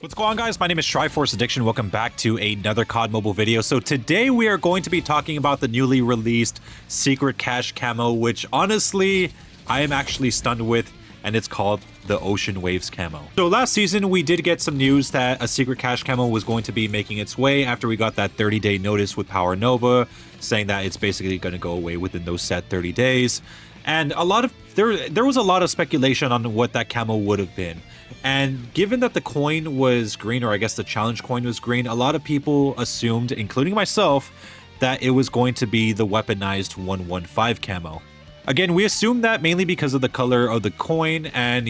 What's going on, guys? My name is Triforce Addiction. Welcome back to another COD Mobile video. So today we are going to be talking about the newly released Secret Cache Camo, which honestly, I am actually stunned with, and it's called the Ocean Waves Camo. So last season, we did get some news that a Secret Cache Camo was going to be making its way after we got that 30-day notice with Power Nova, saying that it's basically going to go away within those set 30 days. And there was a lot of speculation on what that camo would have been. And given that the coin was green, or I guess the challenge coin was green, a lot of people assumed, including myself, that it was going to be the weaponized 115 camo. Again, we assumed that mainly because of the color of the coin, and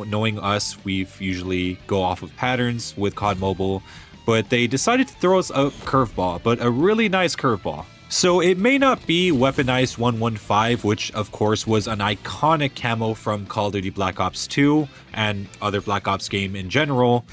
knowing us, we usually go off of patterns with COD Mobile, but they decided to throw us a curveball, but a really nice curveball. So it may not be weaponized 115, which of course was an iconic camo from Call of Duty Black Ops 2 and other Black Ops game in general.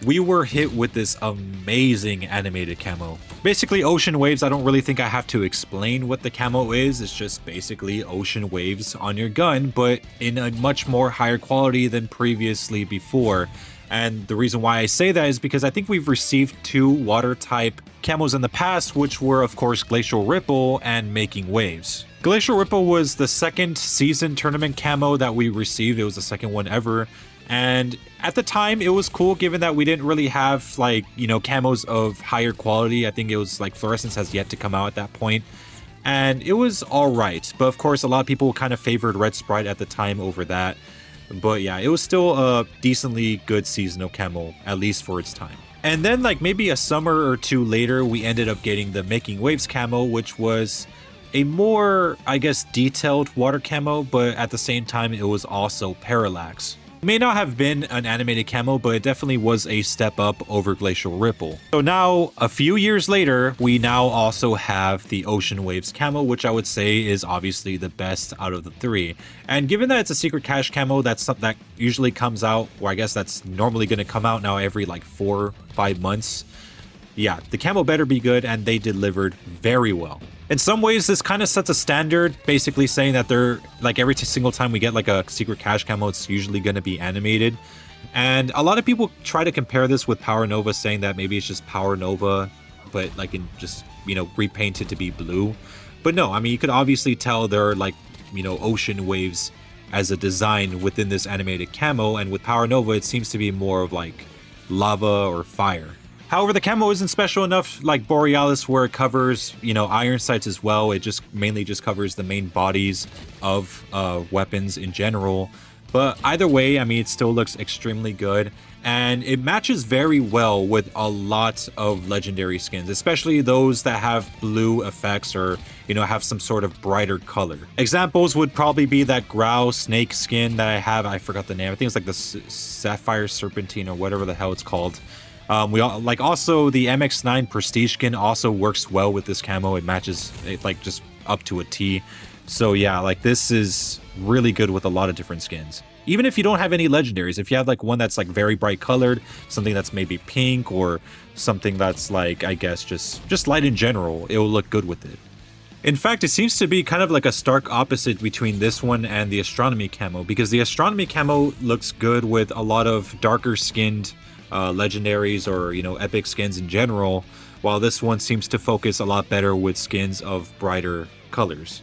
We were hit with this amazing animated camo. Basically, ocean waves, I don't really think I have to explain what the camo is. It's just basically ocean waves on your gun, but in a much more higher quality than previously before. And the reason why I say that is because I think we've received two water type camos in the past, which were of course Glacial Ripple and Making Waves. Glacial Ripple was the second season tournament camo that we received. It was the second one ever. And at the time, it was cool given that we didn't really have camos of higher quality. I think it was like Fluorescence has yet to come out at that point. And it was all right. But of course, a lot of people kind of favored Red Sprite at the time over that. But yeah, it was still a decently good seasonal camo, at least for its time. And then maybe a summer or two later, we ended up getting the Making Waves camo, which was a more, I guess, detailed water camo, but at the same time, it was also parallax. It may not have been an animated camo, but it definitely was a step up over Glacial Ripple. So now, a few years later, we now also have the Ocean Waves camo, which I would say is obviously the best out of the three. And given that it's a Secret Cache camo, that's something that usually comes out, or I guess that's normally going to come out now every 4-5 months. Yeah, the camo better be good, and they delivered very well. In some ways, this kind of sets a standard, basically saying that they're every single time we get a Secret Cache camo, it's usually going to be animated. And a lot of people try to compare this with Power Nova, saying that maybe it's just Power Nova, but just repainted to be blue. But no, I mean, you could obviously tell there are ocean waves as a design within this animated camo, and with Power Nova, it seems to be more of lava or fire. However, the camo isn't special enough like Borealis, where it covers, iron sights as well. It mainly just covers the main bodies of weapons in general. But either way, I mean, it still looks extremely good. And it matches very well with a lot of legendary skins, especially those that have blue effects or, have some sort of brighter color. Examples would probably be that Growl Snake skin that I have. I forgot the name. I think it's the Sapphire Serpentine or whatever the hell it's called. We also the MX9 Prestige skin also works well with this camo. It matches it just up to a T. So yeah, this is really good with a lot of different skins. Even if you don't have any legendaries, if you have one that's very bright colored, something that's maybe pink, or something that's I guess just light in general, it will look good with it. In fact, it seems to be kind of a stark opposite between this one and the Astronomy camo, because the Astronomy camo looks good with a lot of darker skinned legendaries or epic skins in general, while this one seems to focus a lot better with skins of brighter colors.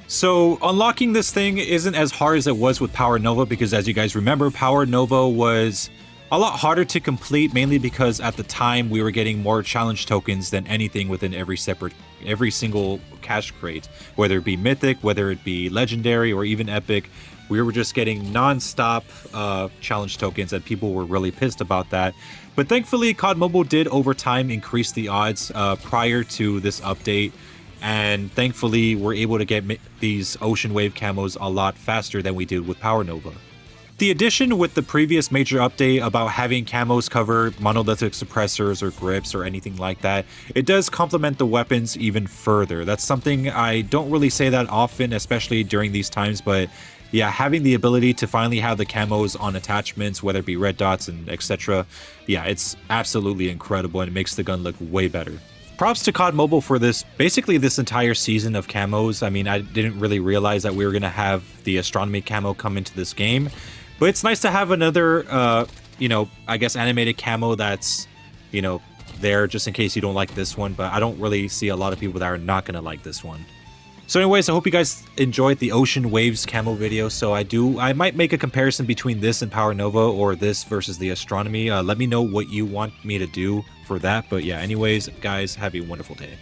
So unlocking this thing isn't as hard as it was with Power Nova, because as you guys remember, Power Nova was a lot harder to complete, mainly because at the time we were getting more challenge tokens than anything within every single cache crate, whether it be mythic, whether it be legendary, or even epic. We were just getting non-stop challenge tokens, and people were really pissed about that. But thankfully, COD Mobile did over time increase the odds prior to this update. And thankfully, we're able to get these Ocean Wave camos a lot faster than we did with Power Nova. The addition with the previous major update about having camos cover monolithic suppressors or grips or anything like that, it does complement the weapons even further. That's something I don't really say that often, especially during these times, but yeah, having the ability to finally have the camos on attachments, whether it be red dots and etc. Yeah, it's absolutely incredible, and it makes the gun look way better. Props to COD Mobile for basically this entire season of camos. I mean, I didn't really realize that we were going to have the Astronomy camo come into this game, but it's nice to have another you know, I guess animated camo that's, you know, there just in case you don't like this one, but I don't really see a lot of people that are not gonna like this one. So anyways, I hope you guys enjoyed the Ocean Waves camo video. So I might make a comparison between this and Power Nova, or this versus the Astronomy. Let me know what you want me to do for that. But yeah, anyways, guys, have a wonderful day.